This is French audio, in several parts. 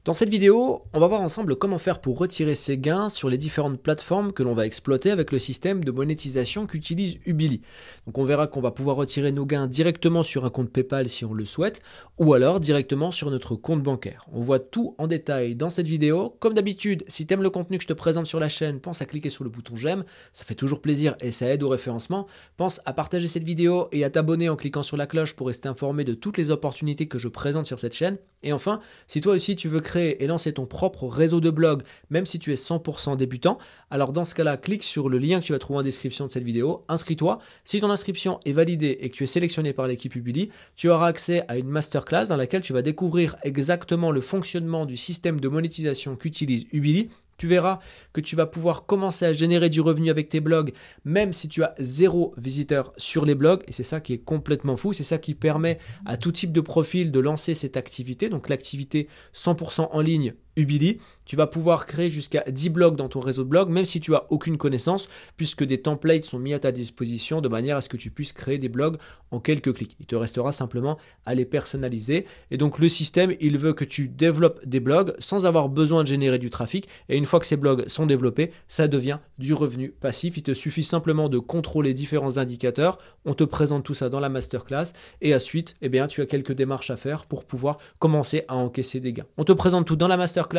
Dans cette vidéo, on va voir ensemble comment faire pour retirer ses gains sur les différentes plateformes que l'on va exploiter avec le système de monétisation qu'utilise Ubili. Donc on verra qu'on va pouvoir retirer nos gains directement sur un compte PayPal si on le souhaite, ou alors directement sur notre compte bancaire. On voit tout en détail dans cette vidéo. Comme d'habitude, si tu aimes le contenu que je te présente sur la chaîne, pense à cliquer sur le bouton j'aime, ça fait toujours plaisir et ça aide au référencement. Pense à partager cette vidéo et à t'abonner en cliquant sur la cloche pour rester informé de toutes les opportunités que je présente sur cette chaîne. Et enfin, si toi aussi tu veux créer et lancer ton propre réseau de blog, même si tu es 100% débutant, alors dans ce cas-là, clique sur le lien que tu vas trouver en description de cette vidéo, inscris-toi. Si ton inscription est validée et que tu es sélectionné par l'équipe Ubili, tu auras accès à une masterclass dans laquelle tu vas découvrir exactement le fonctionnement du système de monétisation qu'utilise Ubili. Tu verras que tu vas pouvoir commencer à générer du revenu avec tes blogs, même si tu as 0 visiteur sur les blogs. Et c'est ça qui est complètement fou. C'est ça qui permet à tout type de profil de lancer cette activité. Donc l'activité 100% en ligne Ubili. Tu vas pouvoir créer jusqu'à 10 blogs dans ton réseau de blogs, même si tu as aucune connaissance, puisque des templates sont mis à ta disposition de manière à ce que tu puisses créer des blogs en quelques clics. Il te restera simplement à les personnaliser. Et donc le système, il veut que tu développes des blogs sans avoir besoin de générer du trafic. Et une fois que ces blogs sont développés, ça devient du revenu passif. Il te suffit simplement de contrôler différents indicateurs. On te présente tout ça dans la masterclass. Et ensuite, eh bien, tu as quelques démarches à faire pour pouvoir commencer à encaisser des gains. On te présente tout dans la masterclass.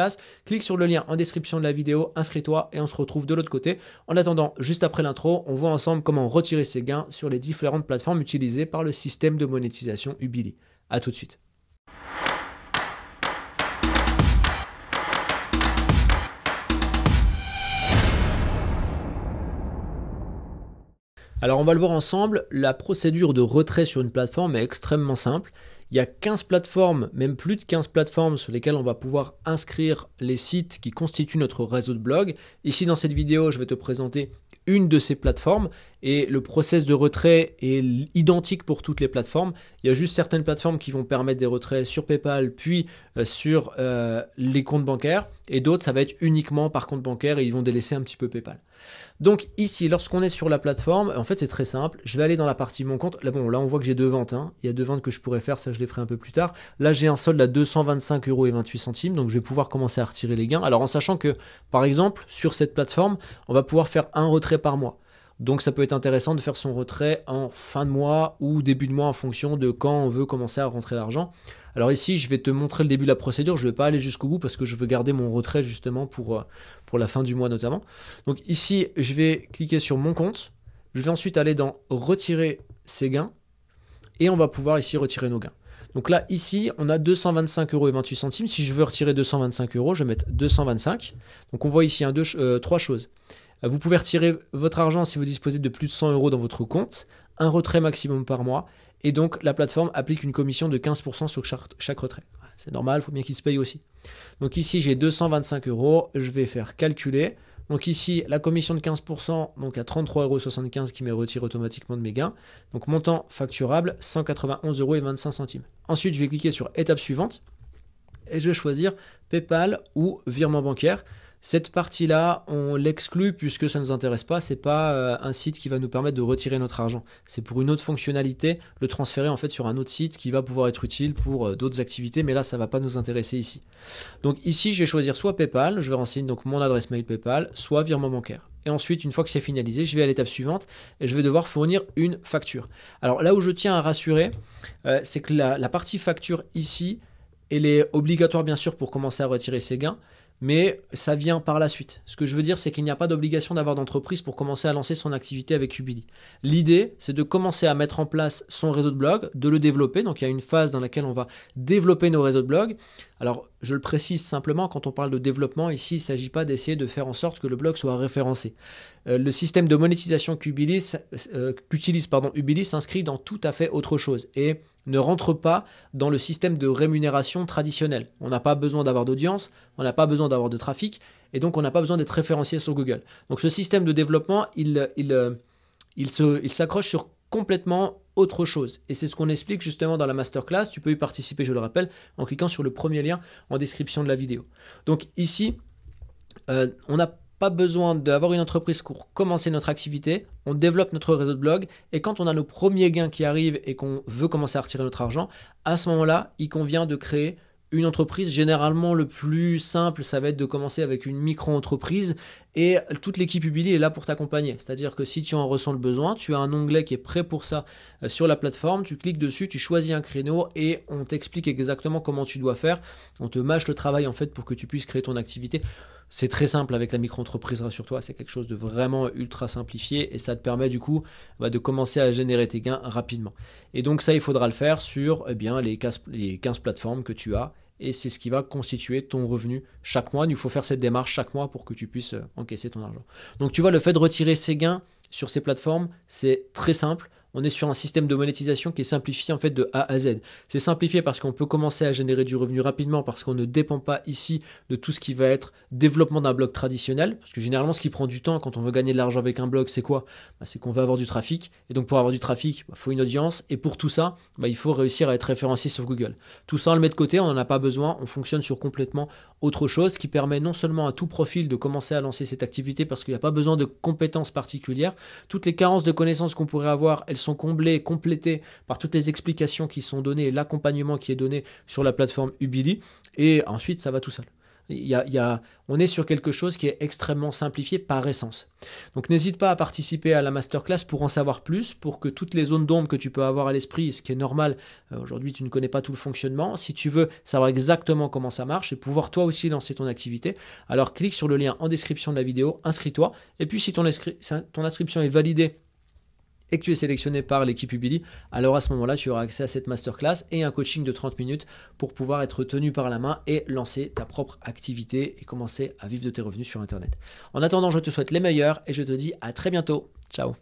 Clique sur le lien en description de la vidéo, inscris-toi et on se retrouve de l'autre côté. En attendant, juste après l'intro, on voit ensemble comment retirer ses gains sur les différentes plateformes utilisées par le système de monétisation Ubili. A tout de suite. Alors on va le voir ensemble, la procédure de retrait sur une plateforme est extrêmement simple. Il y a 15 plateformes, même plus de 15 plateformes sur lesquelles on va pouvoir inscrire les sites qui constituent notre réseau de blog. Ici dans cette vidéo, je vais te présenter une de ces plateformes et le process de retrait est identique pour toutes les plateformes. Il y a juste certaines plateformes qui vont permettre des retraits sur PayPal puis sur les comptes bancaires et d'autres ça va être uniquement par compte bancaire et ils vont délaisser un petit peu PayPal. Donc ici, lorsqu'on est sur la plateforme, en fait c'est très simple, je vais aller dans la partie mon compte. Là, bon, là on voit que j'ai 2 ventes, hein. Il y a 2 ventes que je pourrais faire, ça je les ferai un peu plus tard. Là j'ai un solde à 225,28 €, donc je vais pouvoir commencer à retirer les gains. Alors en sachant que par exemple sur cette plateforme, on va pouvoir faire un retrait par mois. Donc ça peut être intéressant de faire son retrait en fin de mois ou début de mois en fonction de quand on veut commencer à rentrer l'argent. Alors ici, je vais te montrer le début de la procédure. Je ne vais pas aller jusqu'au bout parce que je veux garder mon retrait justement pour la fin du mois notamment. Donc ici, je vais cliquer sur mon compte. Je vais ensuite aller dans retirer ses gains et on va pouvoir ici retirer nos gains. Donc là, ici, on a 225,28 €. Si je veux retirer 225 €, je vais mettre 225. Donc on voit ici 3 choses. Vous pouvez retirer votre argent si vous disposez de plus de 100 € dans votre compte, un retrait maximum par mois, et donc la plateforme applique une commission de 15% sur chaque retrait. C'est normal, il faut bien qu'il se paye aussi. Donc ici j'ai 225 €, je vais faire calculer. Donc ici la commission de 15%, donc à 33,75 € qui me retire automatiquement de mes gains. Donc montant facturable 191,25 €. Ensuite je vais cliquer sur étape suivante et je vais choisir PayPal ou virement bancaire. Cette partie-là, on l'exclut puisque ça ne nous intéresse pas. C'est pas un site qui va nous permettre de retirer notre argent. C'est pour une autre fonctionnalité, le transférer en fait sur un autre site qui va pouvoir être utile pour d'autres activités. Mais là, ça va pas nous intéresser ici. Donc ici, je vais choisir soit PayPal, je vais renseigner donc mon adresse mail PayPal, soit virement bancaire. Et ensuite, une fois que c'est finalisé, je vais à l'étape suivante et je vais devoir fournir une facture. Alors là où je tiens à rassurer, c'est que la partie facture ici, elle est obligatoire bien sûr pour commencer à retirer ses gains. Mais ça vient par la suite. Ce que je veux dire, c'est qu'il n'y a pas d'obligation d'avoir d'entreprise pour commencer à lancer son activité avec Ubili. L'idée, c'est de commencer à mettre en place son réseau de blog, de le développer. Donc il y a une phase dans laquelle on va développer nos réseaux de blog. Alors je le précise simplement, quand on parle de développement, ici il ne s'agit pas d'essayer de faire en sorte que le blog soit référencé. Le système de monétisation qu'utilise Ubili s'inscrit dans tout à fait autre chose et ne rentre pas dans le système de rémunération traditionnel. On n'a pas besoin d'avoir d'audience, on n'a pas besoin d'avoir de trafic et donc on n'a pas besoin d'être référencié sur Google. Donc ce système de développement, il s'accroche sur complètement autre chose. Et c'est ce qu'on explique justement dans la masterclass. Tu peux y participer, je le rappelle, en cliquant sur le premier lien en description de la vidéo. Donc ici, on n'a pas besoin d'avoir une entreprise pour commencer notre activité, on développe notre réseau de blog et quand on a nos premiers gains qui arrivent et qu'on veut commencer à retirer notre argent, à ce moment-là, il convient de créer une entreprise, généralement le plus simple, ça va être de commencer avec une micro-entreprise et toute l'équipe Ubili est là pour t'accompagner. C'est-à-dire que si tu en ressens le besoin, tu as un onglet qui est prêt pour ça sur la plateforme, tu cliques dessus, tu choisis un créneau et on t'explique exactement comment tu dois faire. On te mâche le travail en fait pour que tu puisses créer ton activité. C'est très simple avec la micro-entreprise, rassure-toi, c'est quelque chose de vraiment ultra simplifié et ça te permet du coup de commencer à générer tes gains rapidement. Et donc ça, il faudra le faire sur les 15 plateformes que tu as et c'est ce qui va constituer ton revenu chaque mois. Il faut faire cette démarche chaque mois pour que tu puisses encaisser ton argent. Donc tu vois, le fait de retirer ces gains sur ces plateformes, c'est très simple. On est sur un système de monétisation qui est simplifié en fait de A à Z. C'est simplifié parce qu'on peut commencer à générer du revenu rapidement parce qu'on ne dépend pas ici de tout ce qui va être développement d'un blog traditionnel. Parce que généralement, ce qui prend du temps quand on veut gagner de l'argent avec un blog, c'est quoi? C'est qu'on veut avoir du trafic. Et donc pour avoir du trafic, il faut une audience. Et pour tout ça, il faut réussir à être référencé sur Google. Tout ça, on le met de côté, on n'en a pas besoin. On fonctionne sur complètement autre chose qui permet non seulement à tout profil de commencer à lancer cette activité parce qu'il n'y a pas besoin de compétences particulières. Toutes les carences de connaissances qu'on pourrait avoir, elles sont comblées, complétées par toutes les explications qui sont données et l'accompagnement qui est donné sur la plateforme Ubili. Et ensuite, ça va tout seul. On est sur quelque chose qui est extrêmement simplifié par essence. Donc n'hésite pas à participer à la masterclass pour en savoir plus, pour que toutes les zones d'ombre que tu peux avoir à l'esprit, ce qui est normal, aujourd'hui tu ne connais pas tout le fonctionnement, si tu veux savoir exactement comment ça marche et pouvoir toi aussi lancer ton activité, alors clique sur le lien en description de la vidéo, inscris-toi, et puis si ton inscription est validée et que tu es sélectionné par l'équipe Ubili, alors à ce moment-là, tu auras accès à cette masterclass et un coaching de 30 minutes pour pouvoir être tenu par la main et lancer ta propre activité et commencer à vivre de tes revenus sur Internet. En attendant, je te souhaite les meilleurs et je te dis à très bientôt. Ciao.